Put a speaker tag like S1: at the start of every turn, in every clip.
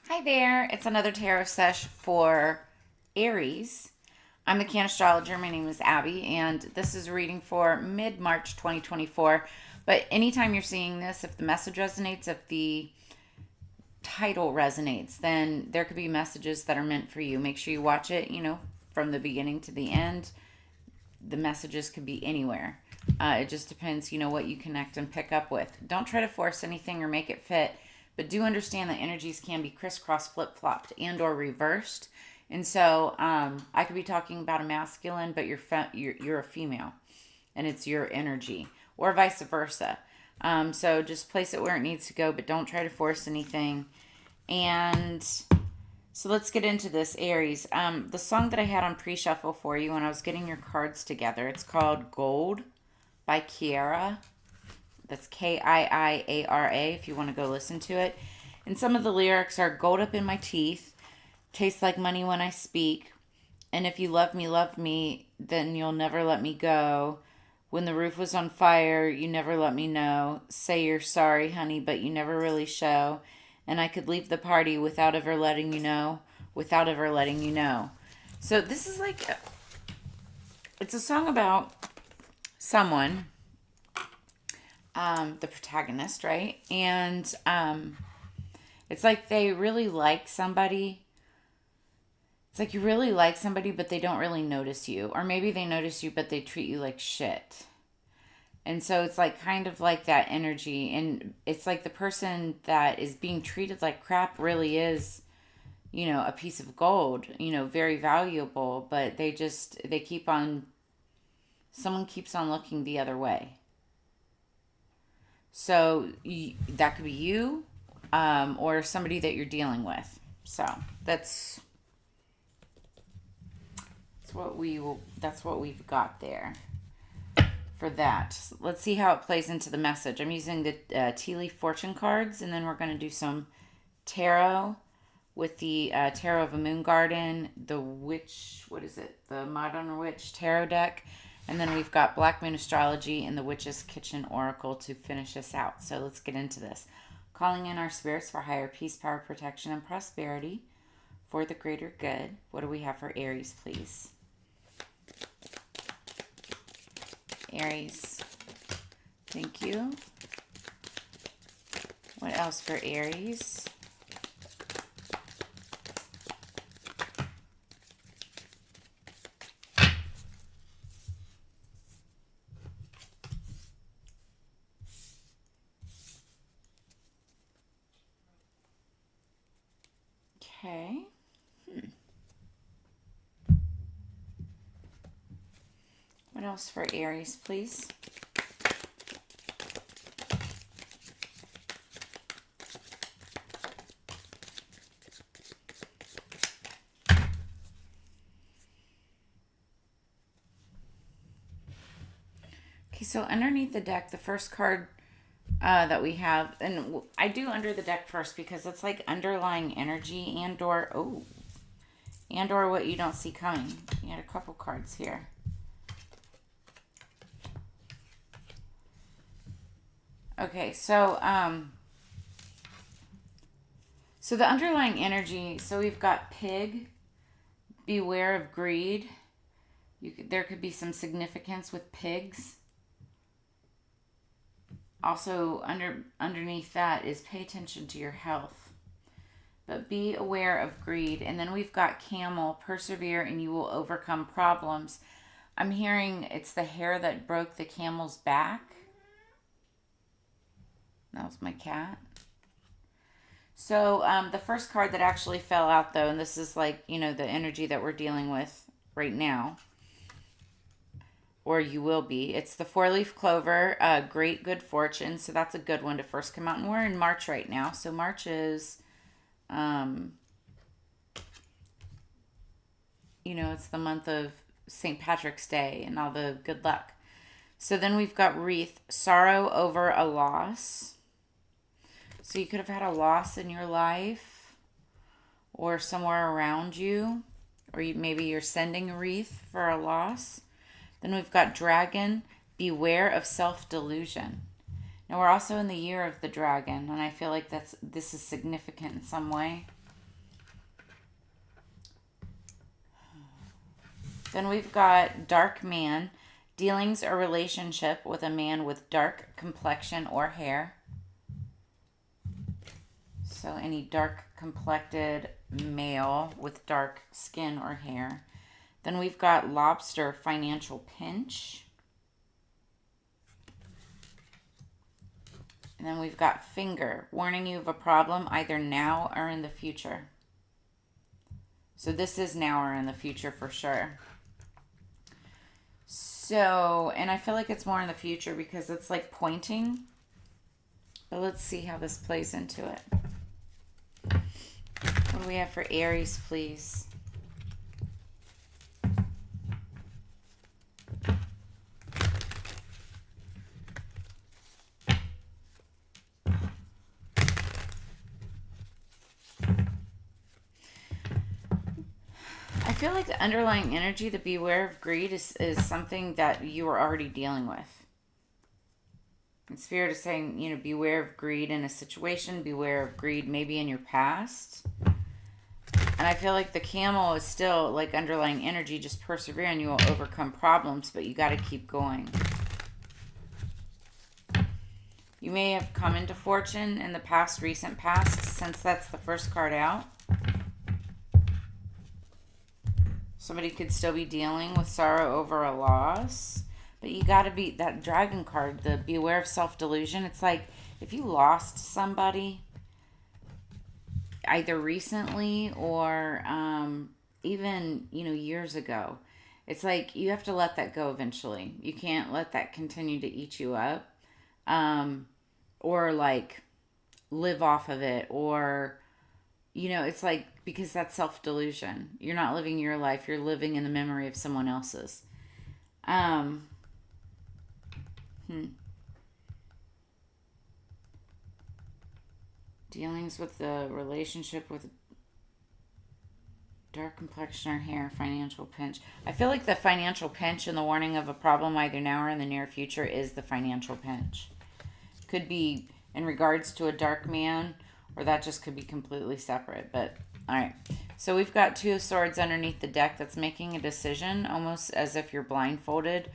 S1: Hi there, it's another tarot sesh for Aries. I'm the Cannastrologer. My name is Abby, and this is a reading for mid March 2024. But anytime you're seeing this, if the message resonates, if the title resonates, then there could be messages that are meant for you. Make sure you watch it, from the beginning to the end. The messages could be anywhere. It just depends, what you connect and pick up with. Don't try to force anything or make it fit, but do understand that energies can be crisscross, flip-flopped, and or reversed. And so I could be talking about a masculine, but you're a female, and it's your energy, or vice versa. So just place it where it needs to go, but don't try to force anything. And so let's get into this, Aries. The song that I had on pre-shuffle for you when I was getting your cards together, it's called Gold by Kiara. That's Kiiara, if you want to go listen to it. And some of the lyrics are: gold up in my teeth, tastes like money when I speak. And if you love me, then you'll never let me go. When the roof was on fire, you never let me know. Say you're sorry, honey, but you never really show. And I could leave the party without ever letting you know. Without ever letting you know. So this is like, it's a song about someone, the protagonist, right? And it's like they really like somebody. It's like you really like somebody, but they don't really notice you. Or maybe they notice you, but they treat you like shit. And so it's like kind of like that energy. And it's like the person that is being treated like crap really is, a piece of gold, very valuable, but they keep on, someone keeps on looking the other way. So that could be you, or somebody that you're dealing with. So that's that's what we've got there for that. Let's see how it plays into the message. I'm using the tea leaf fortune cards, and then we're going to do some tarot with the Tarot of a Moon Garden, the Witch, what is it? The Modern Witch Tarot deck. And then we've got Black Moon Astrology and the Witch's Kitchen Oracle to finish us out. So let's get into this. Calling in our spirits for higher peace, power, protection, and prosperity for the greater good. What do we have for Aries, please? Aries. Thank you. What else for Aries? Okay. What else for Aries, please? Okay, so underneath the deck, the first card that we have, and I do under the deck first because it's like underlying energy and or what you don't see coming. You had a couple cards here. Okay, so the underlying energy, so we've got pig, beware of greed. There could be some significance with pigs. Also, underneath that is pay attention to your health. But be aware of greed. And then we've got camel, persevere and you will overcome problems. I'm hearing it's the hair that broke the camel's back. That was my cat. So the first card that actually fell out, though, and this is like, the energy that we're dealing with right now, or you will be. It's the four-leaf clover, great good fortune. So that's a good one to first come out. And we're in March right now. So March is, it's the month of St. Patrick's Day and all the good luck. So then we've got wreath, sorrow over a loss. So you could have had a loss in your life or somewhere around you, or maybe you're sending a wreath for a loss. Then we've got dragon, beware of self-delusion. Now we're also in the year of the dragon, and I feel like this is significant in some way. Then we've got dark man, dealings or relationship with a man with dark complexion or hair. So any dark complected male with dark skin or hair. Then we've got lobster, financial pinch. And then we've got finger, warning you of a problem either now or in the future. So this is now or in the future for sure. So, and I feel like it's more in the future because it's like pointing. But let's see how this plays into it. What do we have for Aries, please? I feel like the underlying energy, the beware of greed, is something that you are already dealing with. And Spirit is saying, you know, beware of greed in a situation, beware of greed maybe in your past. And I feel like the camel is still like underlying energy, just persevere and you will overcome problems, but you got to keep going. You may have come into fortune in the past, recent past, since that's the first card out. Somebody could still be dealing with sorrow over a loss. But you got to be, that dragon card, the beware of self-delusion. It's like if you lost somebody either recently or even, you know, years ago, it's like you have to let that go eventually. You can't let that continue to eat you up or like live off of it, or, you know, it's like, because that's self-delusion. You're not living your life. You're living in the memory of someone else's. Dealings with the relationship with dark complexion or hair, financial pinch. I feel like the financial pinch and the warning of a problem either now or in the near future is the financial pinch. Could be in regards to a dark man, or that just could be completely separate. But all right. So we've got Two of Swords underneath the deck that's making a decision, almost as if you're blindfolded.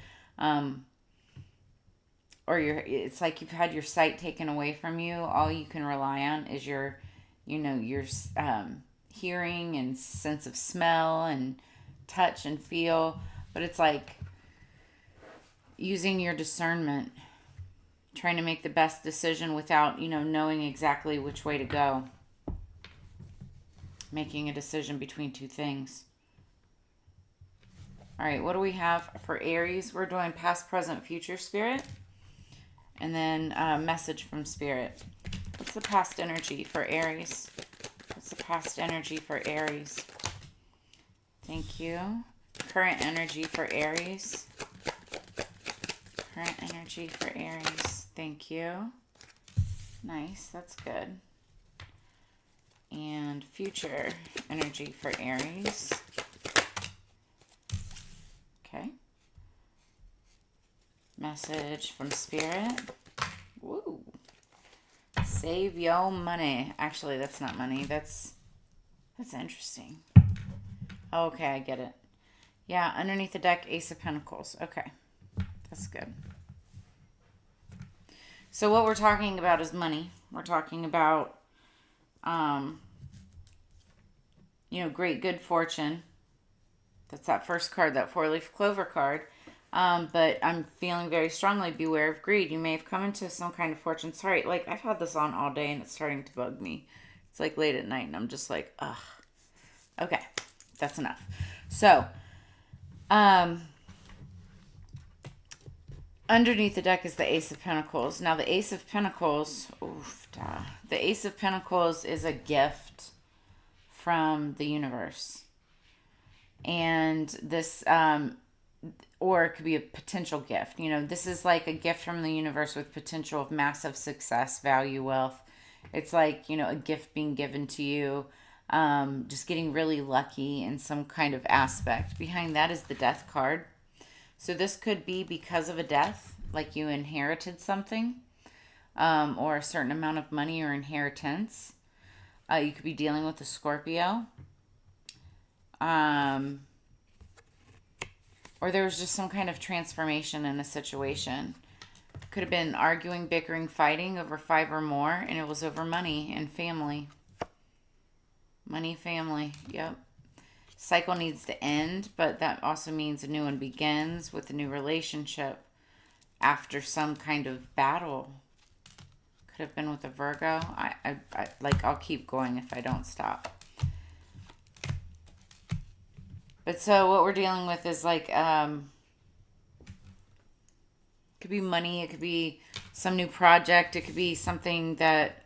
S1: Or it's like you've had your sight taken away from you. All you can rely on is your, you know, your hearing and sense of smell and touch and feel. But it's like using your discernment, trying to make the best decision without, you know, knowing exactly which way to go. Making a decision between two things. All right, what do we have for Aries? We're doing past, present, future, Spirit. And then a message from Spirit. What's the past energy for Aries? What's the past energy for Aries? Thank you. Current energy for Aries. Current energy for Aries. Thank you. Nice, that's good. And future energy for Aries. Okay. Message from Spirit. Woo. Save your money. Actually, that's not money. That's interesting. Okay, I get it. Yeah, underneath the deck, Ace of Pentacles. Okay. That's good. So what we're talking about is money. We're talking about you know, great good fortune. That's that first card, that 4-leaf clover card. But I'm feeling very strongly, beware of greed. You may have come into some kind of fortune. Sorry, like I've had this on all day and it's starting to bug me. It's like late at night and I'm just like, ugh. Okay, that's enough. So, underneath the deck is the Ace of Pentacles. Now the Ace of Pentacles, the Ace of Pentacles is a gift from the universe. And this, or it could be a potential gift. You know, this is like a gift from the universe with potential of massive success, value, wealth. It's like, you know, a gift being given to you, just getting really lucky in some kind of aspect. Behind that is the Death card. So this could be because of a death, like you inherited something, or a certain amount of money or inheritance. You could be dealing with a Scorpio. or there was just some kind of transformation in a situation. Could have been arguing, bickering, fighting over 5 or more, and it was over money and family. Money, family, yep. Cycle needs to end, but that also means a new one begins with a new relationship after some kind of battle. Could have been with a Virgo. I'll keep going if I don't stop. But so what we're dealing with is like, it could be money, it could be some new project, it could be something that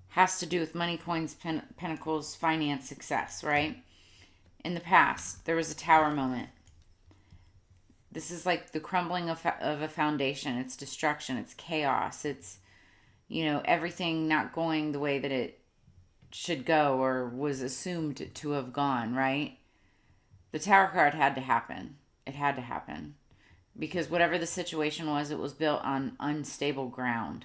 S1: has to do with money, coins, pentacles, finance, success, right? In the past, there was a tower moment. This is like the crumbling of a foundation. It's destruction, it's chaos, it's, everything not going the way that it should go or was assumed to have gone, right? The Tower card had to happen. It had to happen. Because whatever the situation was, it was built on unstable ground.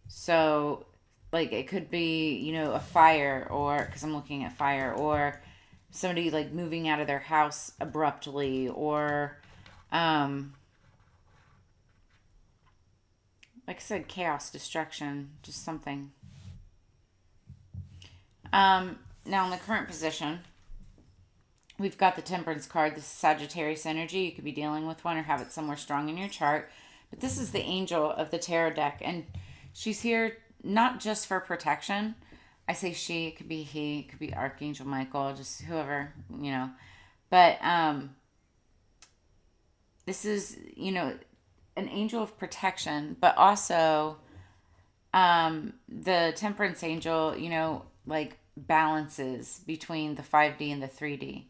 S1: So, like, it could be, a fire, or, because I'm looking at fire, or somebody, like, moving out of their house abruptly, or, like I said, chaos, destruction, just something. Now, in the current position, we've got the Temperance card. This is Sagittarius energy. You could be dealing with one or have it somewhere strong in your chart. But this is the angel of the tarot deck. And she's here not just for protection. I say she, it could be he, it could be Archangel Michael, just whoever, But this is, an angel of protection. But also the Temperance angel, like balances between the 5D and the 3D,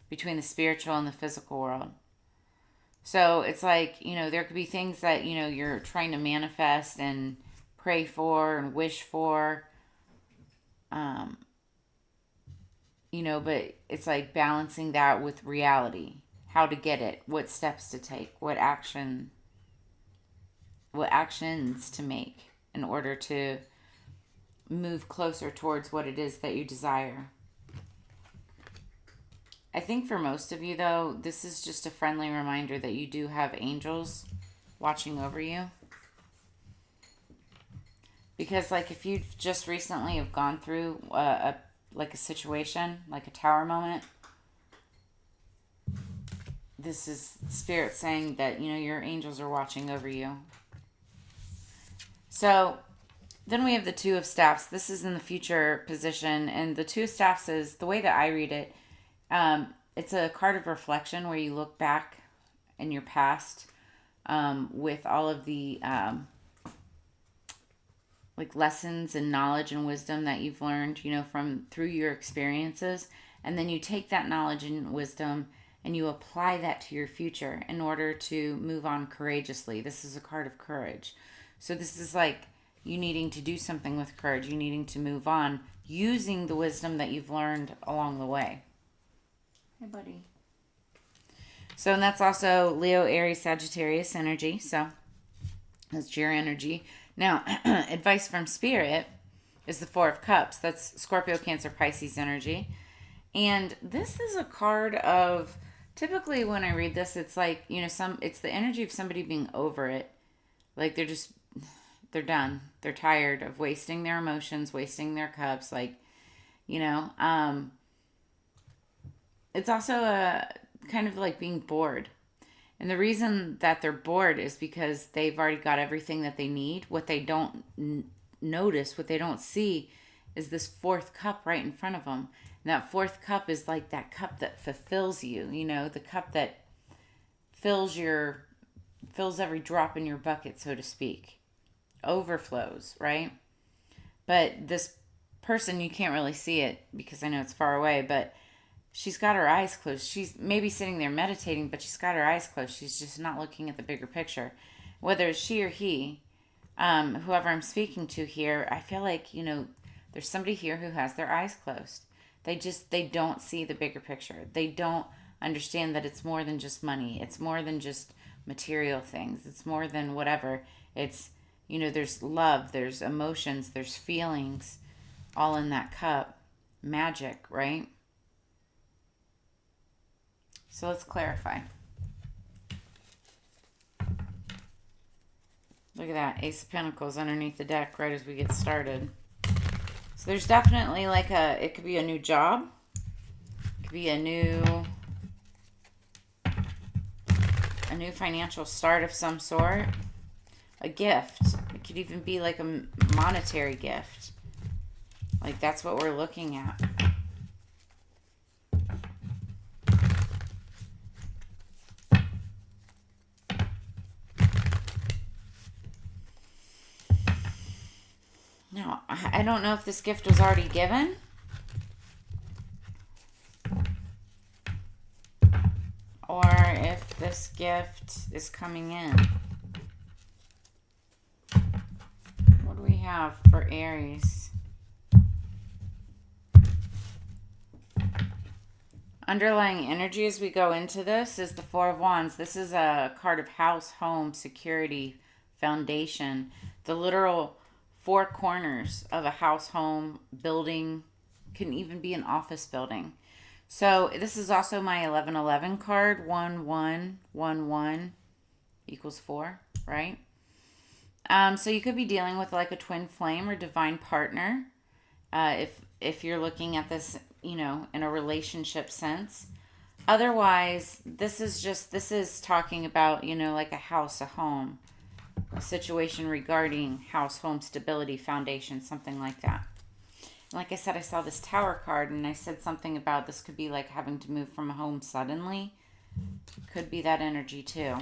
S1: between the spiritual and the physical world. So it's like, there could be things that, you're trying to manifest and pray for and wish for, but it's like balancing that with reality, how to get it, what steps to take, what actions to make in order to move closer towards what it is that you desire. I think for most of you, though, this is just a friendly reminder that you do have angels watching over you. Because, like, if you just recently have gone through a situation, like a tower moment, this is Spirit saying that, your angels are watching over you. So then we have the Two of Staffs. This is in the future position. And the Two of Staffs is, the way that I read it, it's a card of reflection where you look back in your past with all of the like lessons and knowledge and wisdom that you've learned, through your experiences. And then you take that knowledge and wisdom and you apply that to your future in order to move on courageously. This is a card of courage. So this is like you needing to do something with courage, you needing to move on using the wisdom that you've learned along the way. Hey, buddy. So, and that's also Leo, Aries, Sagittarius energy. So, that's your energy. Now, advice from Spirit is the Four of Cups. That's Scorpio, Cancer, Pisces energy. And this is a card of, typically when I read this, it's like, it's the energy of somebody being over it. Like they're done. They're tired of wasting their emotions, wasting their cups. Like, it's also a kind of like being bored. And the reason that they're bored is because they've already got everything that they need. What they don't notice, what they don't see, is this fourth cup right in front of them. And that fourth cup is like that cup that fulfills you, the cup that fills every drop in your bucket, so to speak. Overflows, right? But this person, you can't really see it because I know it's far away, but she's got her eyes closed. She's maybe sitting there meditating, but she's got her eyes closed. She's just not looking at the bigger picture. Whether it's she or he, whoever I'm speaking to here, I feel like, there's somebody here who has their eyes closed. They don't see the bigger picture. They don't understand that it's more than just money. It's more than just material things. It's more than whatever. It's, there's love, there's emotions, there's feelings, all in that cup. Magic, right? So let's clarify. Look at that, Ace of Pentacles underneath the deck right as we get started. So there's definitely like it could be a new job. It could be a new financial start of some sort. A gift. It could even be like a monetary gift. Like that's what we're looking at. Now, I don't know if this gift was already given. Or if this gift is coming in. What do we have for Aries? Underlying energy as we go into this is the Four of Wands. This is a card of house, home, security, foundation. The literal four corners of a house, home, building, can even be an office building. So this is also my 1111 card. 1111 equals 4, right? So you could be dealing with like a twin flame or divine partner. If you're looking at this, in a relationship sense. Otherwise, this is talking about, like a house, a home, a situation regarding house, home, stability, foundation, something like that. Like I said, I saw this Tower card and I said something about this could be like having to move from a home suddenly. Could be that energy too.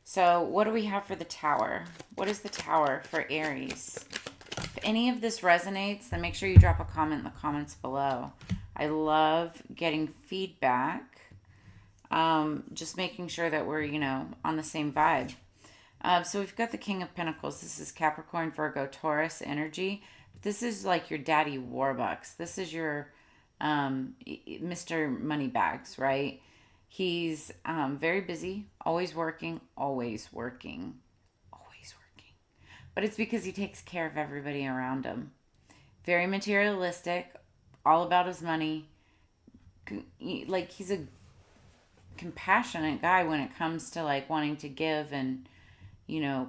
S1: So what do we have for the Tower? What is the Tower for Aries? If any of this resonates, then make sure you drop a comment in the comments below. I love getting feedback. Just making sure that we're, on the same vibe. So we've got the King of Pentacles. This is Capricorn, Virgo, Taurus energy. This is like your daddy Warbucks. This is your Mr. Moneybags, right? He's very busy, always working, always working, always working. But it's because he takes care of everybody around him. Very materialistic, all about his money. Like he's a compassionate guy when it comes to like wanting to give and,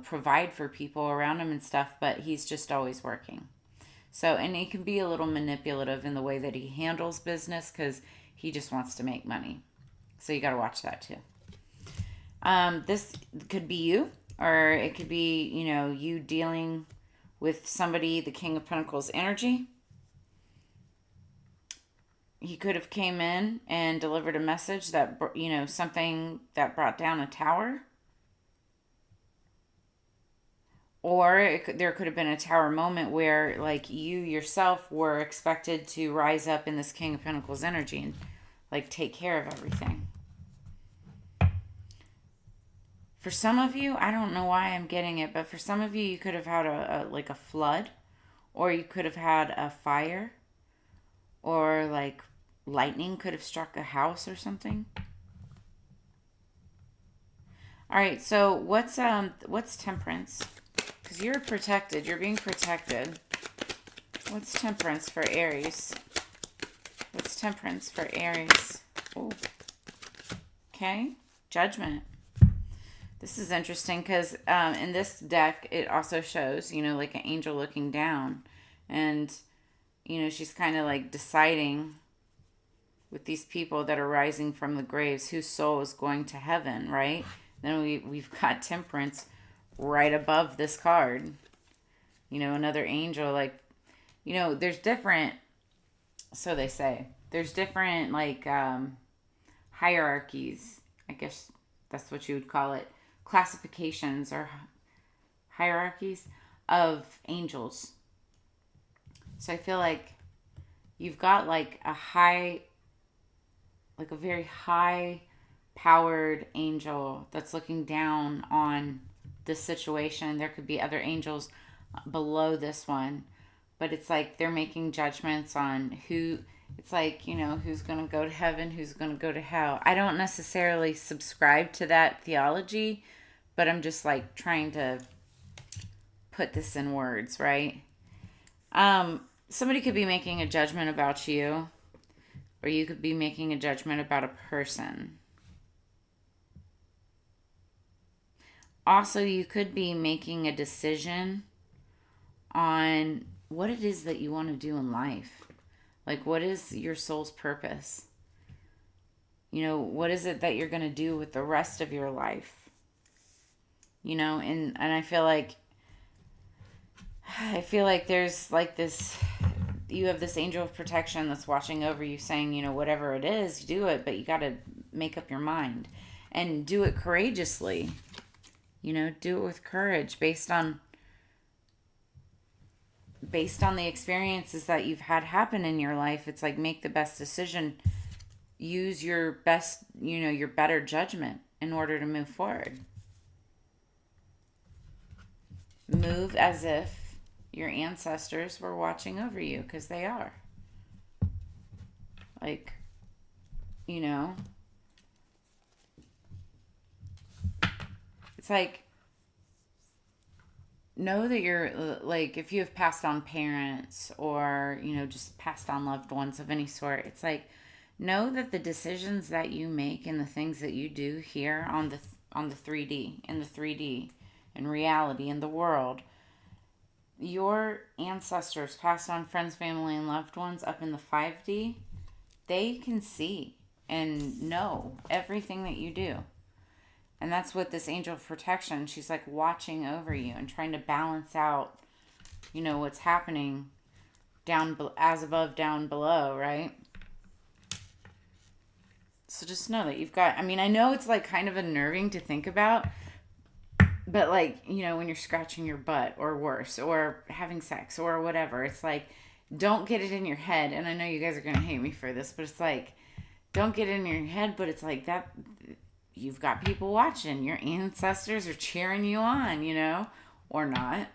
S1: provide for people around him and stuff, but he's just always working. So, and he can be a little manipulative in the way that he handles business because he just wants to make money. So you got to watch that too. This could be you, or it could be, you dealing with somebody, the King of Pentacles energy. He could have came in and delivered a message that, something that brought down a tower. Or there could have been a Tower moment where, like, you yourself were expected to rise up in this King of Pentacles energy and, like, take care of everything. For some of you, I don't know why I'm getting it, but for some of you, you could have had a flood, or you could have had a fire, or, like, lightning could have struck a house or something. All right, so what's Temperance? Because you're protected. You're being protected. What's Temperance for Aries? What's Temperance for Aries? Oh. Okay. Judgment. This is interesting because in this deck, it also shows, like an angel looking down. And, she's kind of like deciding with these people that are rising from the graves whose soul is going to heaven, right? Then we've got Temperance right above this card. Another angel, like, there's different, so they say, there's different, like, hierarchies, I guess that's what you would call it, classifications or hierarchies of angels. So I feel like you've got, like, a very high powered angel that's looking down on this situation. There could be other angels below this one, but it's like they're making judgments on who, it's like, who's going to go to heaven, who's going to go to hell. I don't necessarily subscribe to that theology, but I'm just like trying to put this in words, right? Somebody could be making a judgment about you, or you could be making a judgment about a person. Also, you could be making a decision on what it is that you want to do in life. Like, what is your soul's purpose? What is it that you're going to do with the rest of your life? And I feel like there's like this, you have this angel of protection that's watching over you saying, whatever it is, do it, but you got to make up your mind and do it courageously. Do it with courage based on the experiences that you've had happen in your life. It's like, make the best decision. Use your best, your better judgment in order to move forward. Move as if your ancestors were watching over you, because they are. Like, it's like, know that you're, like, if you have passed on parents or, just passed on loved ones of any sort, it's like, know that the decisions that you make and the things that you do here on the 3D, in reality, in the world, your ancestors, passed on friends, family, and loved ones up in the 5D, they can see and know everything that you do. And that's what this angel of protection, she's like watching over you and trying to balance out, what's happening down as above, down below, right? So just know that you've got, I know it's like kind of unnerving to think about, but like, when you're scratching your butt or worse, or having sex or whatever, it's like, don't get it in your head. And I know you guys are going to hate me for this, but it's like, don't get it in your head, but it's like that, you've got people watching. Your ancestors are cheering you on, or not,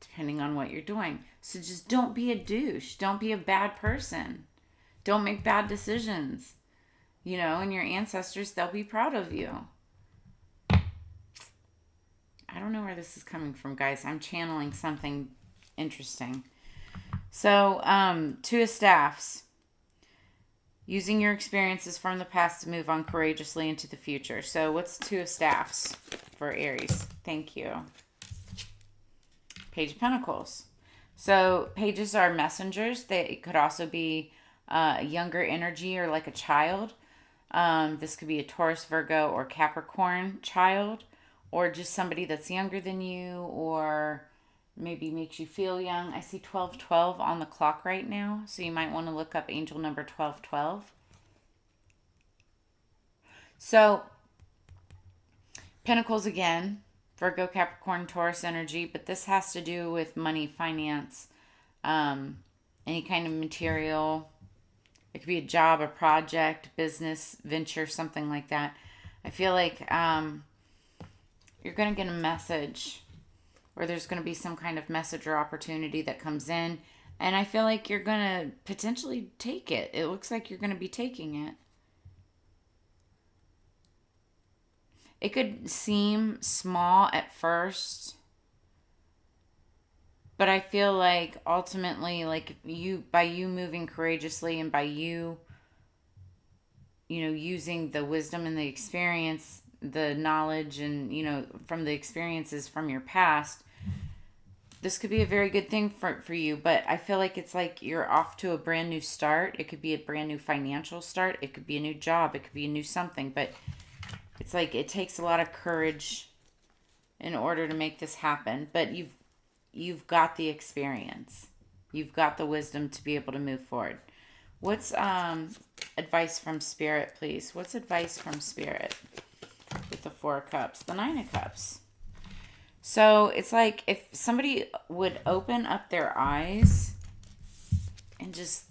S1: depending on what you're doing. So just don't be a douche. Don't be a bad person. Don't make bad decisions. And your ancestors, they'll be proud of you. I don't know where this is coming from, guys. I'm channeling something interesting. So, Two of Staffs. Using your experiences from the past to move on courageously into the future. So what's Two of Staffs for Aries? Thank you. Page of Pentacles. So pages are messengers. They could also be a younger energy or like a child. This could be a Taurus, Virgo, or Capricorn child, or just somebody that's younger than you, or maybe makes you feel young. I see 1212 on the clock right now, so you might want to look up angel number 1212. So, Pentacles again, Virgo, Capricorn, Taurus energy, but this has to do with money, finance, any kind of material. It could be a job, a project, business, venture, something like that. I feel like you're going to get a message, or there's going to be some kind of message or opportunity that comes in, and I feel like you're going to potentially take it. It looks like you're going to be taking it. It could seem small at first, but I feel like ultimately, like, by you moving courageously and by you, using the wisdom and the experience, the knowledge, and, from the experiences from your past, this could be a very good thing for you. But I feel like it's like you're off to a brand new start. It could be a brand new financial start. It could be a new job. It could be a new something. But it's like it takes a lot of courage in order to make this happen. But you've got the experience. You've got the wisdom to be able to move forward. What's advice from Spirit, please? What's advice from Spirit with the Four of Cups? The Nine of Cups. So it's like if somebody would open up their eyes and just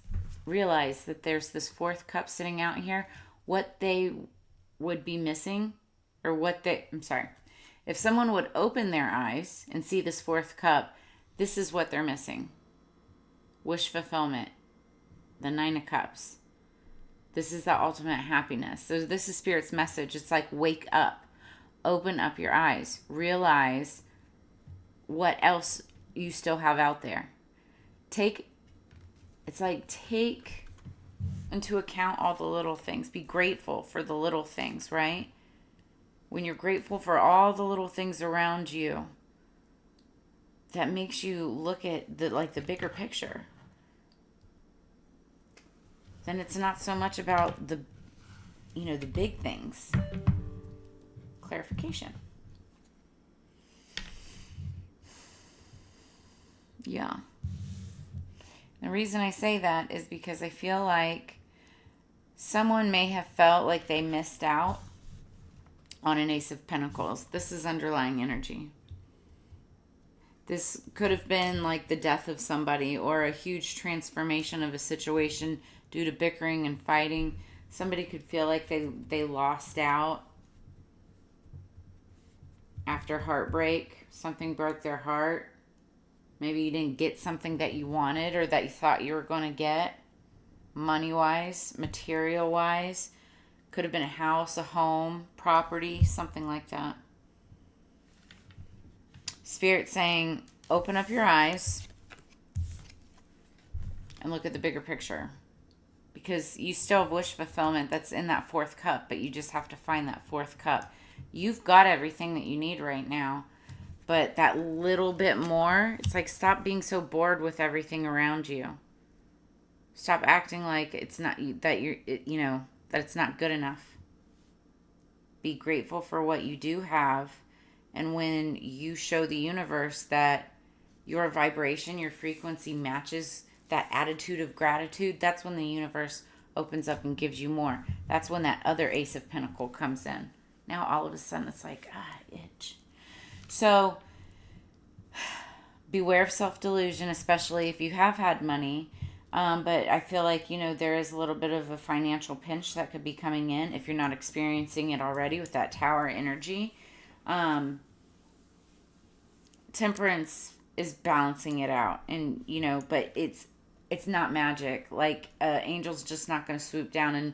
S1: realize that there's this fourth cup sitting out here, what they would be missing, if someone would open their eyes and see this fourth cup, this is what they're missing. Wish fulfillment. The Nine of Cups. This is the ultimate happiness. So this is Spirit's message. It's like, wake up. Open up your eyes. Realize what else you still have out there. Take into account all the little things. Be grateful for the little things, right? when you're grateful for all the little things around you, that makes you look at the bigger picture. Then it's not so much about the big things. Clarification. Yeah. The reason I say that is because I feel like someone may have felt like they missed out on an Ace of Pentacles. This is underlying energy. This could have been like the death of somebody or a huge transformation of a situation due to bickering and fighting. Somebody could feel like they lost out after heartbreak. Something broke their heart. Maybe you didn't get something that you wanted or that you thought you were going to get. Money-wise, material-wise. Could have been a house, a home, property, something like that. Spirit saying, open up your eyes and look at the bigger picture. Because you still have wish fulfillment that's in that fourth cup, but you just have to find that fourth cup. You've got everything that you need right now, but that little bit more, it's like stop being so bored with everything around you. Stop acting like it's not that that it's not good enough. Be grateful for what you do have. And when you show the universe that your vibration, your frequency matches that attitude of gratitude, that's when the universe opens up and gives you more. That's when that other Ace of Pentacles comes in. Now all of a sudden it's like, itch. So beware of self-delusion, especially if you have had money. But I feel like, there is a little bit of a financial pinch that could be coming in if you're not experiencing it already with that Tower energy. Temperance is balancing it out, and but it's not magic. Like angel's just not going to swoop down and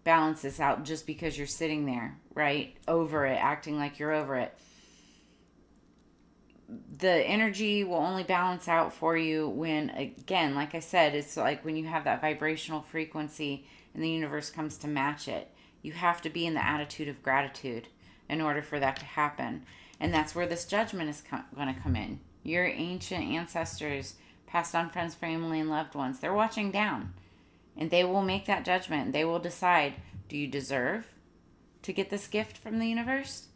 S1: balance this out just because you're sitting there, right, over it, acting like you're over it. The energy will only balance out for you when, again, like I said, it's like when you have that vibrational frequency and the universe comes to match it. You have to be in the attitude of gratitude in order for that to happen. And that's where this judgment is going to come in. Your ancient ancestors, passed on friends, family, and loved ones, they're watching down. And they will make that judgment. They will decide, do you deserve to get this gift from the universe?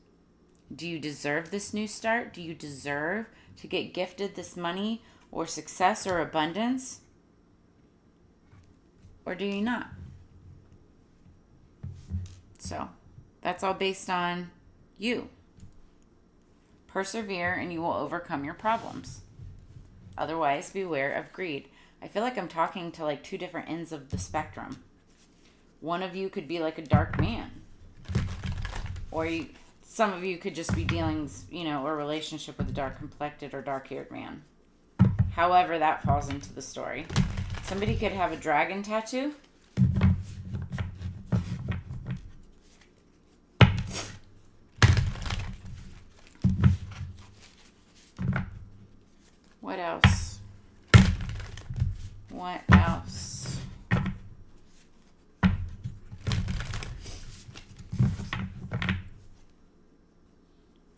S1: Do you deserve this new start? Do you deserve to get gifted this money or success or abundance? Or do you not? So, that's all based on you. Persevere and you will overcome your problems. Otherwise, beware of greed. I feel like I'm talking to like two different ends of the spectrum. One of you could be like a dark man. Or some of you could just be dealing, a relationship with a dark complected or dark haired man. However that falls into the story. Somebody could have a dragon tattoo. What else? What else?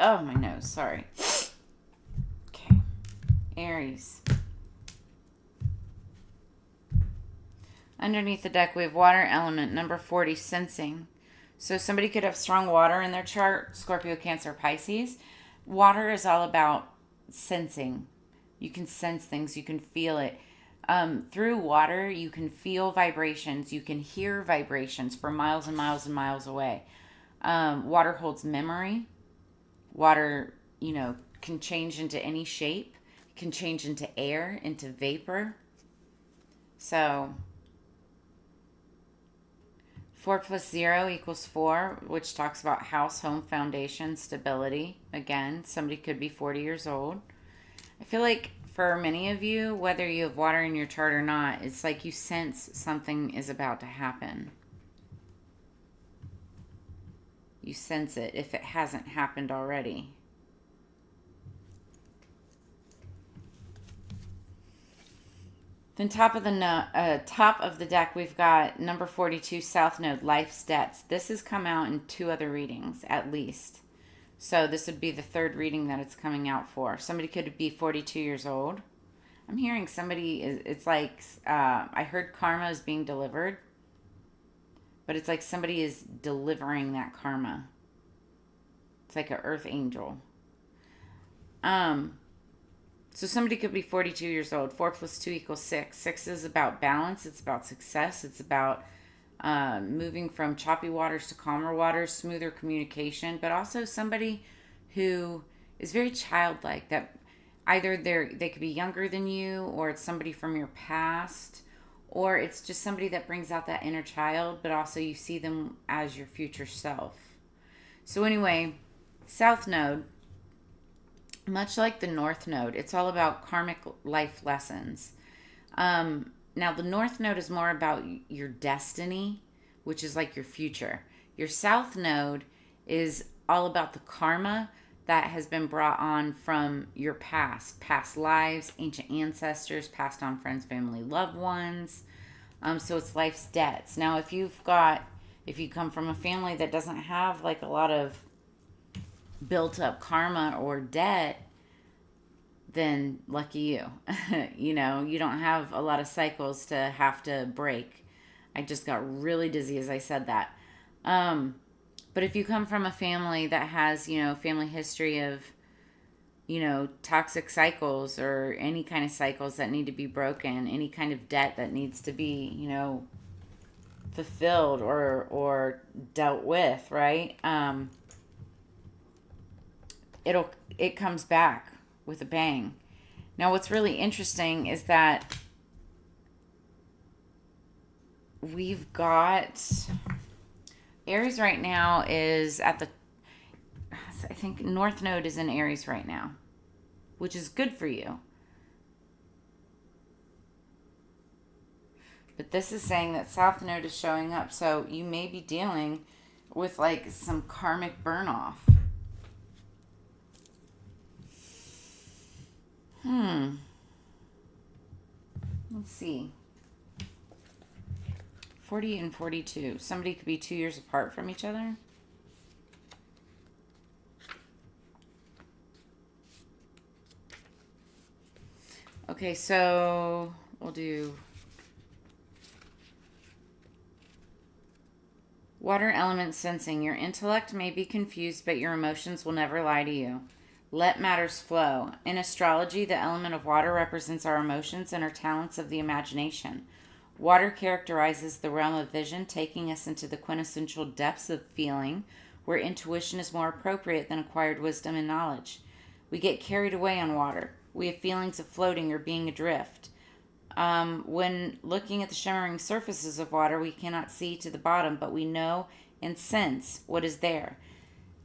S1: Oh, my nose. Sorry. Okay. Aries. Underneath the deck, we have water element, number 40, sensing. So somebody could have strong water in their chart, Scorpio, Cancer, Pisces. Water is all about sensing. You can sense things. You can feel it. Through water, you can feel vibrations. You can hear vibrations for miles and miles and miles away. Water holds memory. Water, can change into any shape. It can change into air, into vapor. So 4 + 0 = 4, which talks about house, home, foundation, stability. Again, somebody could be 40 years old. I feel like for many of you, whether you have water in your chart or not, it's like you sense something is about to happen. You sense it if it hasn't happened already. Then top of the deck, we've got number 42, South Node, Life's Debts. This has come out in 2 other readings, at least. So this would be the third reading that it's coming out for. Somebody could be 42 years old. I'm hearing somebody, it's like, I heard karma is being delivered, but it's like somebody is delivering that karma. It's like an earth angel. So somebody could be 42 years old. 4 plus 2 equals 6. 6 is about balance. It's about success. It's about moving from choppy waters to calmer waters, smoother communication, but also somebody who is very childlike. That either they could be younger than you, or it's somebody from your past, or it's just somebody that brings out that inner child, but also you see them as your future self. So anyway, South Node, much like the North Node, it's all about karmic life lessons. Now, the North Node is more about your destiny, which is like your future. Your South Node is all about the karma that has been brought on from your past lives, ancient ancestors, passed on friends, family, loved ones. So it's life's debts. Now, if you come from a family that doesn't have like a lot of built up karma or debt, then lucky you. You know, you don't have a lot of cycles to have to break. I just got really dizzy as I said that. But if you come from a family that has, family history of, toxic cycles or any kind of cycles that need to be broken, any kind of debt that needs to be, fulfilled or dealt with, right? It comes back with a bang. Now, what's really interesting is that we've got Aries right now is I think North Node is in Aries right now, which is good for you. But this is saying that South Node is showing up, so you may be dealing with like some karmic burn off. Let's see. 40 and 42. Somebody could be 2 years apart from each other. Okay, so we'll do water element sensing. Your intellect may be confused, but your emotions will never lie to you. Let matters flow. In astrology, the element of water represents our emotions and our talents of the imagination. Water characterizes the realm of vision, taking us into the quintessential depths of feeling, where intuition is more appropriate than acquired wisdom and knowledge. We get carried away on water. We have feelings of floating or being adrift. When looking at the shimmering surfaces of water, we cannot see to the bottom, but we know and sense what is there.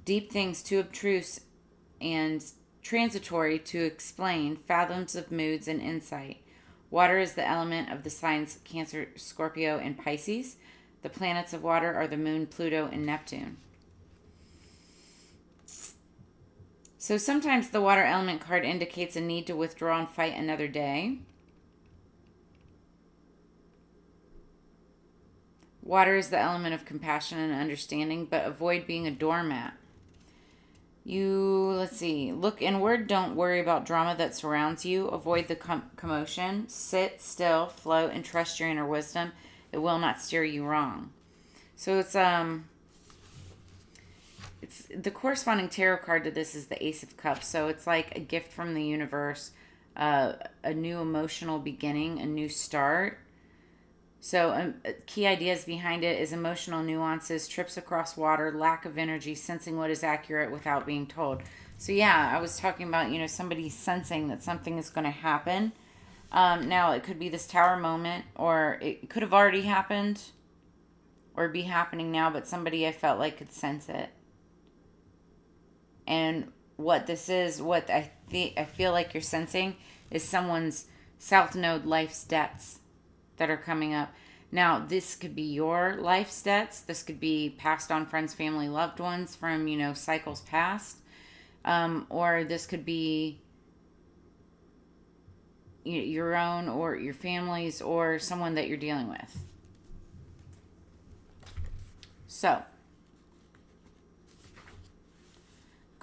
S1: Deep things too abstruse and transitory to explain, fathoms of moods and insight. Water is the element of the signs Cancer, Scorpio, and Pisces. The planets of water are the moon, Pluto, and Neptune. So sometimes the water element card indicates a need to withdraw and fight another day. Water is the element of compassion and understanding, but avoid being a doormat. Look inward. Don't worry about drama that surrounds you. Avoid the commotion. Sit still, float, and trust your inner wisdom. It will not steer you wrong. So it's the corresponding tarot card to this is the Ace of Cups. So it's like a gift from the universe, a new emotional beginning, a new start. So key ideas behind it is emotional nuances, trips across water, lack of energy, sensing what is accurate without being told. So yeah, I was talking about, somebody sensing that something is going to happen. Now, it could be this tower moment, or it could have already happened, or be happening now, but somebody I felt like could sense it. And what this is, what I feel like you're sensing is someone's South Node life's debts that are coming up. Now, this could be your life's debts. This could be passed on friends, family, loved ones from, cycles past. Or this could be your own or your family's or someone that you're dealing with. So,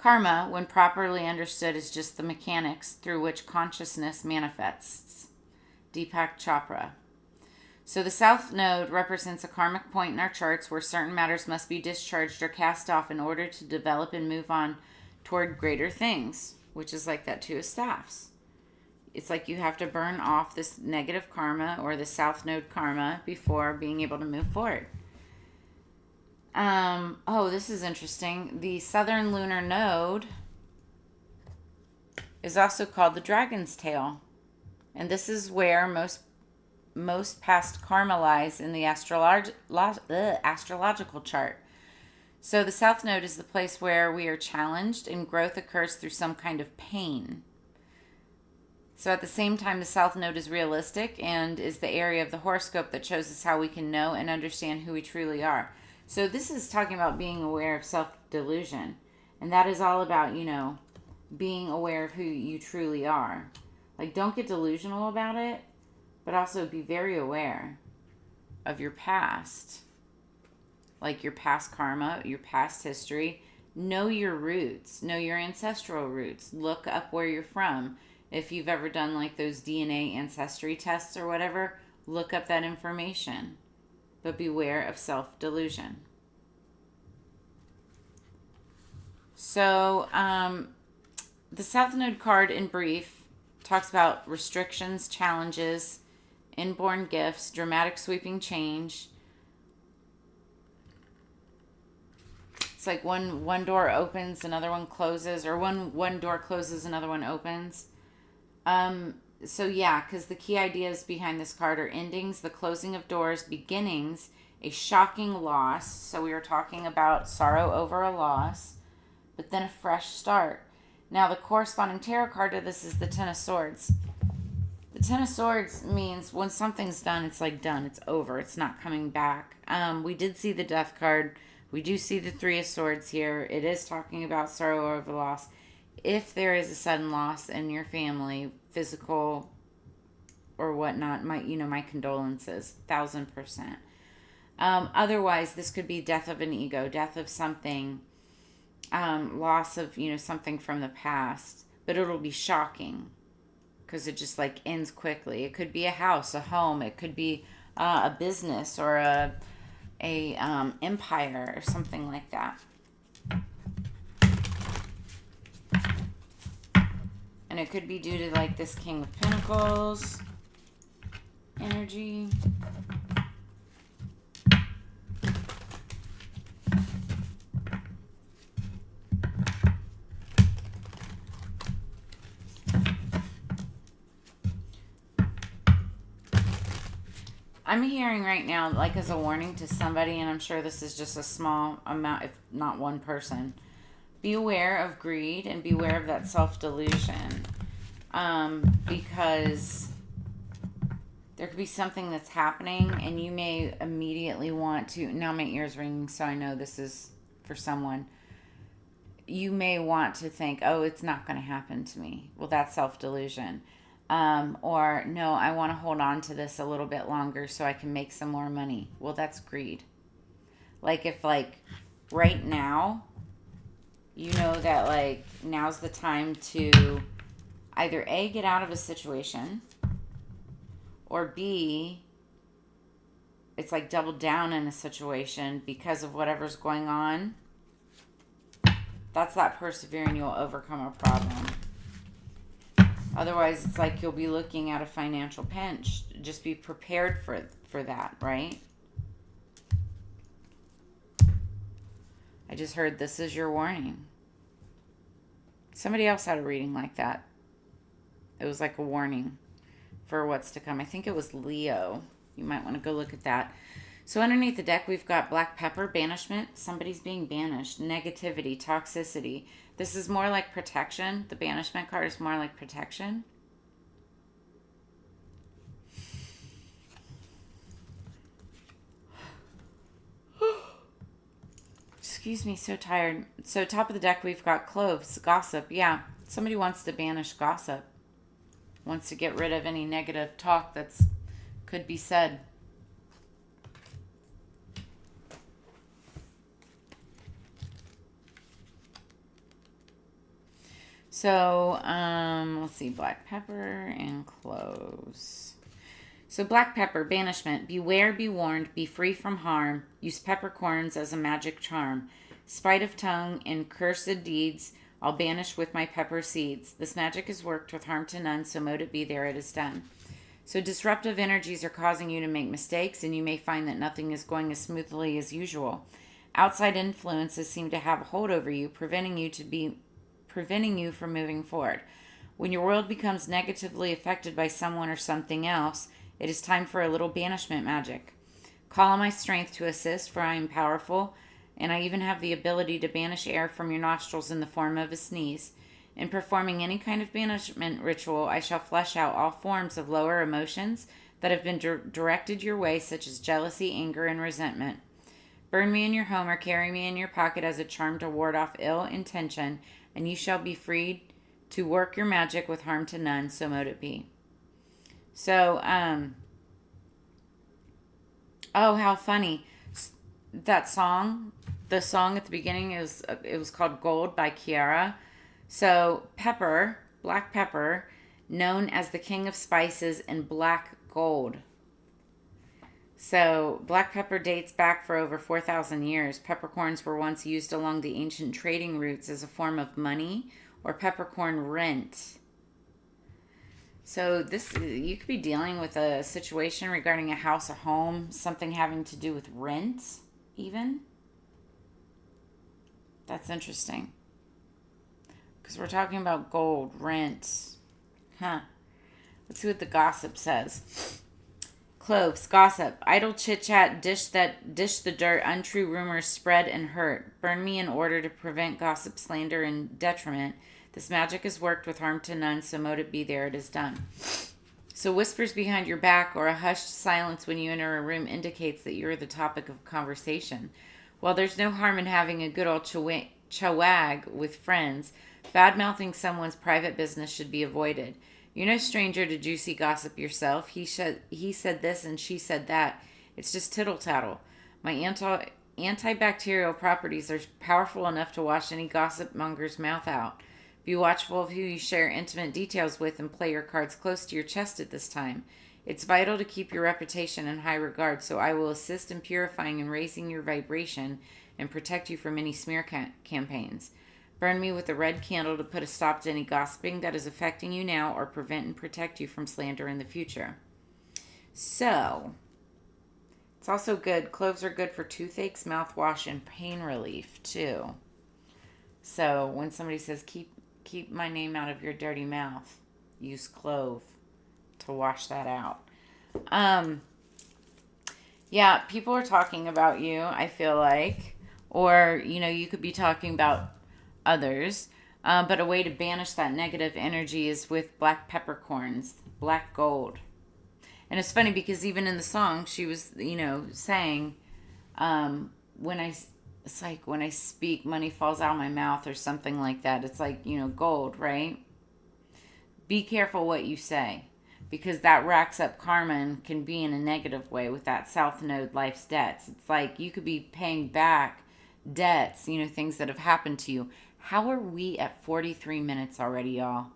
S1: Karma, when properly understood, is just the mechanics through which consciousness manifests. Deepak Chopra. So the South Node represents a karmic point in our charts where certain matters must be discharged or cast off in order to develop and move on toward greater things, which is like that Two of Staffs. It's like you have to burn off this negative karma or the South Node karma before being able to move forward. This is interesting. The Southern Lunar Node is also called the Dragon's Tail. And this is where most past karma lies in the astrological chart. So the South Node is the place where we are challenged and growth occurs through some kind of pain. So at the same time, the South Node is realistic and is the area of the horoscope that shows us how we can know and understand who we truly are. So this is talking about being aware of self-delusion. And that is all about, being aware of who you truly are. Like, don't get delusional about it, but also be very aware of your past. Like your past karma, your past history. Know your roots. Know your ancestral roots. Look up where you're from. If you've ever done like those DNA ancestry tests or whatever, look up that information. But beware of self-delusion. So, the South Node card in brief talks about restrictions, challenges, inborn gifts, dramatic sweeping change. It's like one door opens, another one closes, or one door closes, another one opens. So yeah, because the key ideas behind this card are endings, the closing of doors, beginnings, a shocking loss. So we were talking about sorrow over a loss, but then a fresh start. Now the corresponding tarot card to this is the Ten of Swords. The Ten of Swords means when something's done, it's like done. It's over. It's not coming back. We did see the Death card. We do see the Three of Swords here. It is talking about sorrow over loss. If there is a sudden loss in your family, physical or whatnot, my condolences, 1000%. Otherwise, this could be death of an ego, death of something, loss of, something from the past. But it'll be shocking because it just like ends quickly. It could be a house, a home. It could be a business or a empire or something like that. And it could be due to like this King of Pentacles energy. I'm hearing right now, like as a warning to somebody, and I'm sure this is just a small amount, if not one person, be aware of greed and beware of that self-delusion. Because there could be something that's happening and you may immediately want to, now my ear's ringing, so I know this is for someone. You may want to think, oh, it's not going to happen to me. Well, that's self-delusion. Or, no, I want to hold on to this a little bit longer so I can make some more money. Well, that's greed. Like, if, right now, you know that, now's the time to either A, get out of a situation, or B, it's double down in a situation because of whatever's going on. That's that persevering, you'll overcome a problem. Otherwise, it's you'll be looking at a financial pinch. Just be prepared for that, right? I just heard this is your warning. Somebody else had a reading like that. It was like a warning for what's to come. I think it was Leo. You might want to go look at that. So underneath the deck, we've got black pepper, banishment. Somebody's being banished. Negativity, toxicity. This is more like protection. The banishment card is more like protection. Excuse me, so tired. So top of the deck, we've got cloves, gossip. Yeah, somebody wants to banish gossip. Wants to get rid of any negative talk that's could be said. So, let's see, black pepper and cloves. So, black pepper, banishment. Beware, be warned, be free from harm. Use peppercorns as a magic charm. Spite of tongue and cursed deeds, I'll banish with my pepper seeds. This magic is worked with harm to none, so mote it be, there it is done. So, disruptive energies are causing you to make mistakes, and you may find that nothing is going as smoothly as usual. Outside influences seem to have a hold over you, preventing you from moving forward. When your world becomes negatively affected by someone or something else, it is time for a little banishment magic. Call on my strength to assist, for I am powerful, and I even have the ability to banish air from your nostrils in the form of a sneeze. In performing any kind of banishment ritual, I shall flush out all forms of lower emotions that have been directed your way, such as jealousy, anger, and resentment. Burn me in your home or carry me in your pocket as a charm to ward off ill intention, and you shall be freed to work your magic with harm to none, so mote it be. So, oh, how funny. That song, the song at the beginning, it was called Gold by Kiara. So, pepper, black pepper, known as the king of spices and black gold. So, black pepper dates back for over 4,000 years. Peppercorns were once used along the ancient trading routes as a form of money or peppercorn rent. So, you could be dealing with a situation regarding a house, a home, something having to do with rent, even. That's interesting. Because we're talking about gold, rent. Huh. Let's see what the gossip says. Cloves, gossip, idle chit-chat, dish the dirt, untrue rumors spread and hurt. Burn me in order to prevent gossip, slander, and detriment. This magic is worked with harm to none, so mote it be, there it is done. So whispers behind your back or a hushed silence when you enter a room indicates that you're the topic of conversation. While there's no harm in having a good old chawag with friends, bad-mouthing someone's private business should be avoided. You're no stranger to juicy gossip yourself. He said this and she said that. It's just tittle-tattle. My antibacterial properties are powerful enough to wash any gossip monger's mouth out. Be watchful of who you share intimate details with and play your cards close to your chest at this time. It's vital to keep your reputation in high regard, so I will assist in purifying and raising your vibration and protect you from any smear campaigns. Burn me with a red candle to put a stop to any gossiping that is affecting you now or prevent and protect you from slander in the future. So, it's also good. Cloves are good for toothaches, mouthwash, and pain relief, too. So, when somebody says, keep my name out of your dirty mouth, use clove to wash that out. Yeah, people are talking about you, I feel like. Or, you could be talking about others, but a way to banish that negative energy is with black peppercorns, black gold. And it's funny because even in the song she was saying when I speak, money falls out of my mouth or something like that. It's like gold, right? Be careful what you say, because that racks up karma and can be in a negative way with that south node life's debts. It's like you could be paying back debts, things that have happened to you. How are we at 43 minutes already, y'all?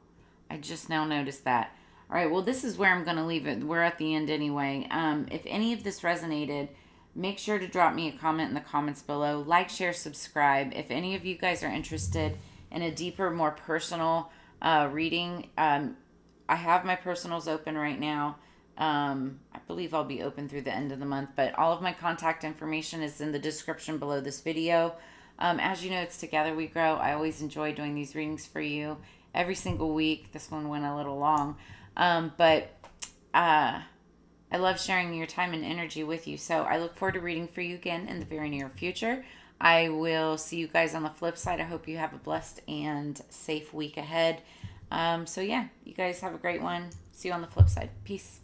S1: I just now noticed that. All right, well, this is where I'm going to leave it. We're at the end anyway. If any of this resonated, make sure to drop me a comment in the comments below. Like, share, subscribe. If any of you guys are interested in a deeper, more personal reading, I have my personals open right now. I believe I'll be open through the end of the month, but all of my contact information is in the description below this video. As you know, it's Together We Grow. I always enjoy doing these readings for you every single week. This one went a little long, but I love sharing your time and energy with you. So I look forward to reading for you again in the very near future. I will see you guys on the flip side. I hope you have a blessed and safe week ahead. So yeah, you guys have a great one. See you on the flip side. Peace.